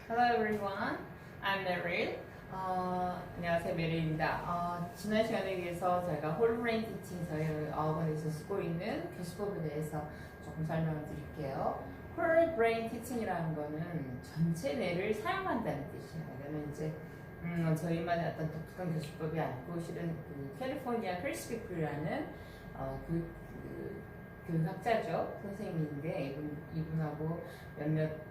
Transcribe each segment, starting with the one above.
Hello everyone, I'm Meryl. 안녕하세요, 메릴입니다. 지난 시간에 비해서 제가 홀브레인 티칭 저희 어학원에서 쓰고 있는 교수법에 대해서 조금 설명을 드릴게요. 홀브레인 티칭이라는 거는 전체 뇌를 사용한다는 뜻이에요. 이거는 이제 저희만의 어떤 독특한 교수법이 아니고 실은 그 캘리포니아 크리스피프라는 교육학자죠, 선생님인데 이분하고 몇몇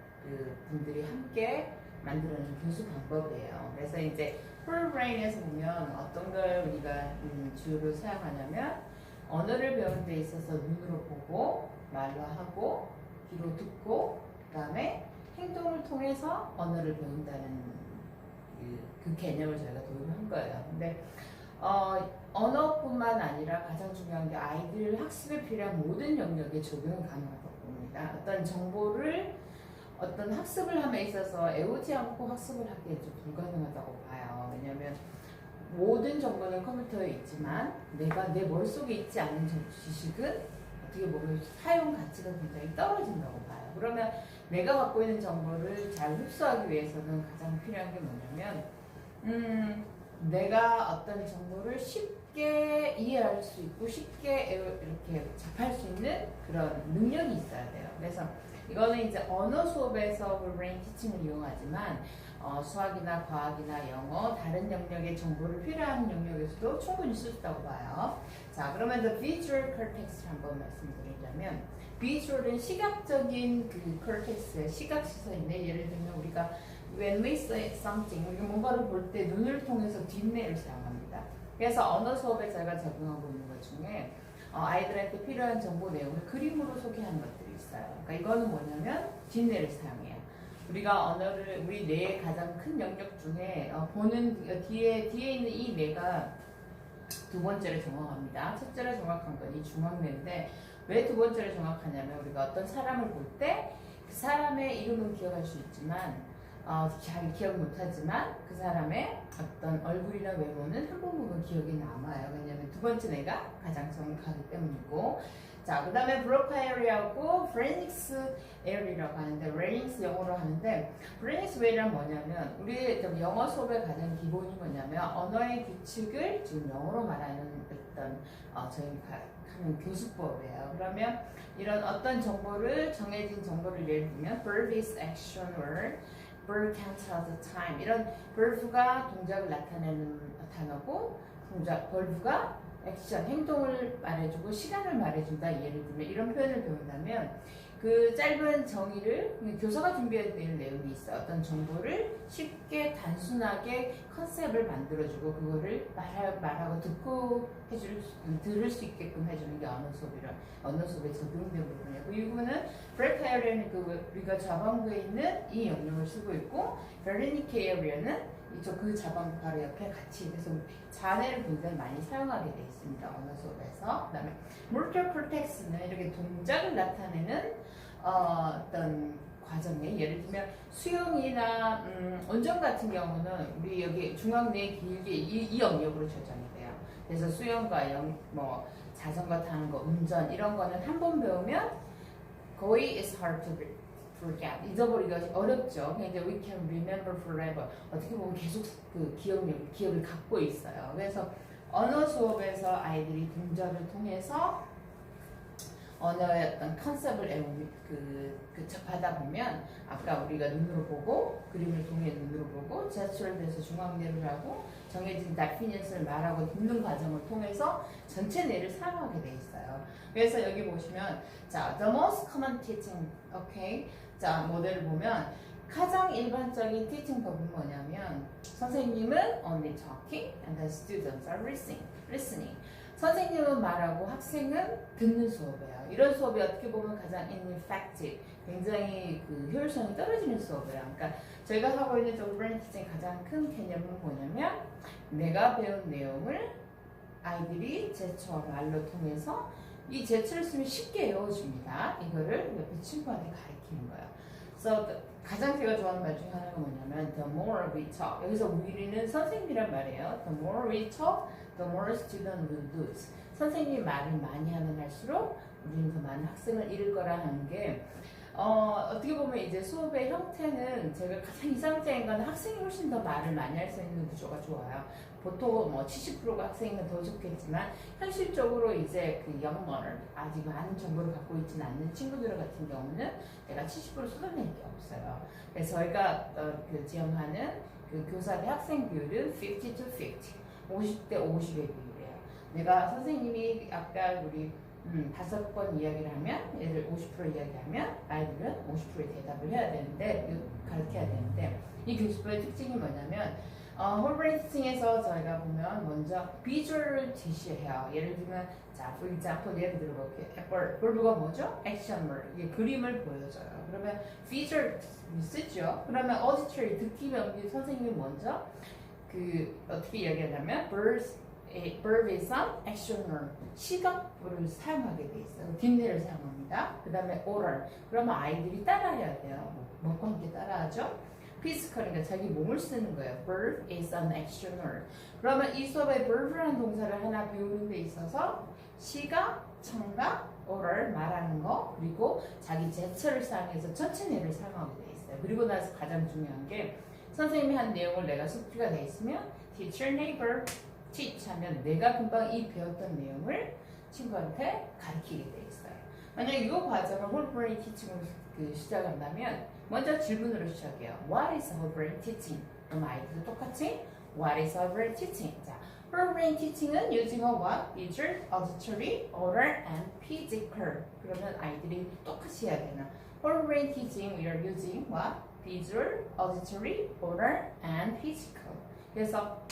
분들이 함께 만들어낸 교수 방법이에요. 그래서 이제 풀브레인에서 보면 어떤 걸 우리가 주로 사용하냐면 언어를 배우는 데 있어서 눈으로 보고 말로 하고 귀로 듣고 그다음에 행동을 통해서 언어를 배운다는 그 개념을 저희가 도입한 거예요. 근데 언어뿐만 아니라 가장 중요한 게 아이들 학습에 필요한 모든 영역에 적용이 가능하다고 봅니다. 어떤 학습을 함에 있어서 애우지 않고 학습을 하기에 좀 불가능하다고 봐요. 왜냐하면 모든 정보는 컴퓨터에 있지만 내가 내 머릿속에 있지 않은 지식은 어떻게 보면 사용 가치가 굉장히 떨어진다고 봐요. 그러면 내가 갖고 있는 정보를 잘 흡수하기 위해서는 가장 필요한 게 뭐냐면 내가 어떤 정보를 쉽게 이해할 수 있고 쉽게 이렇게 접할 수 있는 그런 능력이 있어야 돼요. 그래서 이거는 이제 언어 수업에서 브레인 티칭을 이용하지만 수학이나 과학이나 영어 다른 영역의 정보를 필요한 영역에서도 충분히 쓸 수 있다고 봐요. 자, 그러면 the visual cortex를 한번 말씀드리자면 visual은 시각적인 그 cortex의 시각 시선인데 예를 들면 우리가 when we say something 우리가 뭔가를 볼 때 눈을 통해서 뒷뇌를 사용합니다. 그래서 언어 수업에 저희가 적용하고 있는 것 중에 아이들한테 필요한 정보 내용을 그림으로 소개하는 것들이 있어요. 그러니까 이거는 뭐냐면 뒷뇌를 사용해요. 우리가 언어를 우리 뇌의 가장 큰 영역 중에 보는 뒤에 있는 이 뇌가 두 번째로 정확합니다. 첫째로 정확한 건 이 중앙뇌인데 왜 두 번째로 정확하냐면 우리가 어떤 사람을 볼 때 그 사람의 이름은 기억할 수 있지만 잘 기억 못하지만 그 사람의 어떤 얼굴이나 외모는 한 부분은 기억이 남아요. 왜냐하면 두 번째 뇌가 가장 정확하기 때문이고. 자, 그 다음에 브로카 에리아하고 브레닉스 에리라고 하는데 브레닉스 영어로 하는데 브레닉스 웨이란 뭐냐면 우리 영어 수업의 가장 기본이 뭐냐면 언어의 규칙을 지금 영어로 말하는 어떤 저희가 하는 교수법이에요. 그러면 이런 어떤 정보를 정해진 정보를 예를 들면 verb is action word verb can tell the time 이런 verb가 동작을 나타내는 단어고 verb가 액션, 행동을 말해주고 시간을 말해준다. 예를 들면 이런 표현을 배운다면 그 짧은 정의를 교사가 준비해낸 내용이 있어요. 어떤 정보를 쉽게 단순하게 컨셉을 만들어주고 그거를 말하고 듣고 들을 수 있게끔 해주는 게 언어 수업에 적용된 부분이고 이 부분은 브레카이어리아는 우리가 자방부에 있는 이 영역을 쓰고 있고 베르니케 에리아는 이쪽 그 자방부 바로 옆에 같이 그래서 자뇌를 굉장히 많이 사용하게 되어 있습니다. 언어 수업에서. 그 다음에 motor cortex는 이렇게 동작을 나타내는 어떤 과정에 예를 들면 수영이나 운전 같은 경우는 우리 여기 중앙뇌 길게 이 영역으로 조정이 돼요. 그래서 수영과 자전거 타는 거, 운전 이런 거는 한 번 배우면 거의 is hard to forget. 잊어버리기가 어렵죠. 근데 we can remember forever. 어떻게 보면 계속 그 기억을 갖고 있어요. 그래서 언어 수업에서 아이들이 동작을 통해서 언어의 어떤 컨셉을 접하다 보면 아까 우리가 눈으로 보고 그림을 통해 눈으로 보고 제스처를 해서 중앙뇌를 하고 정해진 데피니션을 말하고 듣는 과정을 통해서 전체 뇌를 사용하게 돼 있어요. 그래서 여기 보시면 자 the most common teaching, okay? 자 모델을 보면 가장 일반적인 티칭 법은 뭐냐면 선생님은 only talking and the students are listening. 선생님은 말하고 학생은 듣는 수업이에요. 이런 수업이 어떻게 보면 가장 ineffective, 굉장히 그 효율성이 떨어지는 수업이에요. 그러니까 저희가 하고 있는 브레인 티칭의 가장 큰 개념은 뭐냐면 내가 배운 내용을 아이들이 제스처 말로 통해서 이 제스처를 쓰면 쉽게 외워줍니다. 이거를 옆에 친구한테 가르치는 거예요. 그래서 가장 제가 좋아하는 말 중에 하나가 뭐냐면 the more we talk 여기서 우리는 선생님이란 말이에요. the more we talk, the more student will lose. 선생님이 말을 많이 하면 할수록 우리는 더 많은 학생을 잃을 거라 하는 게 어떻게 보면 이제 수업의 형태는 제가 가장 이상적인 건 학생이 훨씬 더 말을 많이 할 수 있는 구조가 좋아요. 보통 뭐 70%가 학생이면 더 좋겠지만 현실적으로 이제 그 영어를 아직 많은 정보를 갖고 있지는 않는 친구들 같은 경우는 내가 70% 쏟아낼 게 없어요. 그래서 저희가 그 지원하는 그 교사 대 학생 비율은 50 to 50, 50대 50의 비율이에요. 내가 선생님이 아까 우리 5번 이야기를 하면 얘들 50% 이야기하면 아이들은 50%의 대답을 해야 되는데 가르쳐야 되는데 이 교수법의 특징이 뭐냐면 홀브레인 티칭에서 저희가 보면 먼저 비주얼을 제시해요. 예를 들면 자, for example 예를 들어볼게요. verb가 뭐죠? 액션물. 이게 그림을 보여줘요. 그러면 비주얼 쓰죠. 그러면 auditory 듣기 명기 선생님이 먼저 그 어떻게 이야기하냐면 verb is an actioner. 시각부를 사용하게 돼 있어요. 뒷내를 사용합니다. 그 다음에 oral. 그러면 아이들이 따라해야 돼요. 뭐과 함께 따라하죠? physical이니까 자기 몸을 쓰는 거예요. verb is an actioner. 그러면 이 수업에 verb라는 동사를 하나 배우는 데 있어서 시각, 청각, oral 말하는 거 그리고 자기 제스처를 사용해서 전체내를 사용하게 돼 있어요. 그리고 나서 가장 중요한 게 선생님이 한 내용을 내가 숙지가 돼 있으면 teacher, neighbor, teach 하면 내가 금방 이 배웠던 내용을 친구한테 가르치게 돼 있어요. 만약 이 과정을 홀브레인 티칭으로 시작한다면 먼저 질문으로 시작해요. What is whole brain teaching? 그럼 아이들도 똑같이 What is whole brain teaching? 자, whole brain teaching은 using a what? visual, auditory, oral, and physical. 그러면 아이들이 똑같이 해야 되나? whole brain teaching we are using what? visual, auditory, oral, and physical. 그래서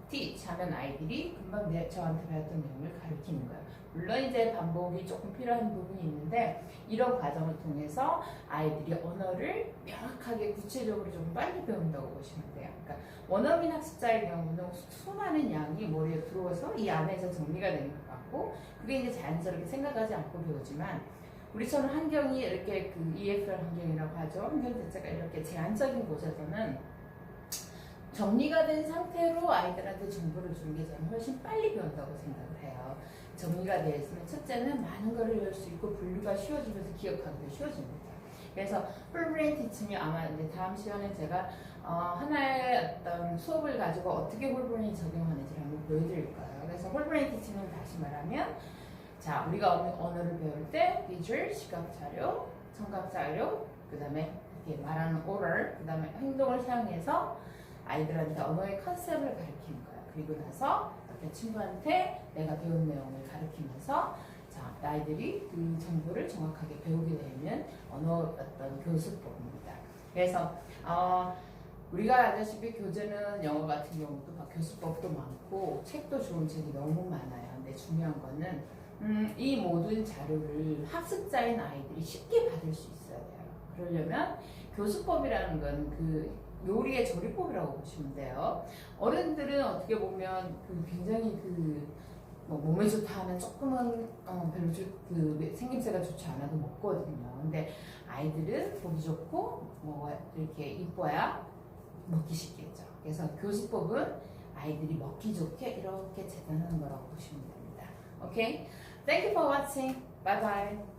teach 하면 아이들이 금방 저한테 배웠던 내용을 가르치는 거예요. 물론 이제 반복이 조금 필요한 부분이 있는데 이런 과정을 통해서 아이들이 언어를 명확하게 구체적으로 좀 빨리 배운다고 보시면 돼요. 그러니까 원어민 학습자의 경우는 수많은 양이 머리에 들어와서 이 안에서 정리가 되는 것 같고 그게 이제 자연스럽게 생각하지 않고 배우지만 우리처럼 환경이 이렇게 그 EFL 환경이라고 하죠. 환경 자체가 이렇게 제한적인 곳에서는 정리가 된 상태로 아이들한테 정보를 주는 게 저는 훨씬 빨리 배운다고 생각을 해요. 정리가 되어 있으면 첫째는 많은 걸 배울 수 있고 분류가 쉬워지면서 기억하기도 쉬워집니다. 그래서 홀브레인 티칭이 아마 이제 다음 시간에 제가 하나의 어떤 수업을 가지고 어떻게 홀브레인 적용하는지를 한번 보여드릴 거예요. 그래서 홀브레인 티칭은 다시 말하면 자 우리가 언어를 배울 때 비주얼, 시각 자료, 청각 자료, 그 다음에 이렇게 말하는 오럴, 그 다음에 행동을 사용해서 아이들한테 언어의 컨셉을 가르치는 거예요. 그리고 나서 어떤 친구한테 내가 배운 내용을 가르치면서 자, 아이들이 그 정보를 정확하게 배우게 되면 언어 어떤 교수법입니다. 그래서 우리가 알다시피 교재는 영어 같은 경우도 막 교수법도 많고 책도 좋은 책이 너무 많아요. 근데 중요한 거는 이 모든 자료를 학습자인 아이들이 쉽게 받을 수 있어야 돼요. 그러려면 교수법이라는 건 그 요리의 조리법이라고 보시면 돼요. 어른들은 어떻게 보면 굉장히 뭐 몸에 좋다 하면 조금은 별로 생김새가 좋지 않아도 먹거든요. 근데 아이들은 보기 좋고 뭐 이렇게 이뻐야 먹기 쉽겠죠. 그래서 교수법은 아이들이 먹기 좋게 이렇게 재단하는 거라고 보시면 됩니다. 오케이? Thank you for watching. Bye bye.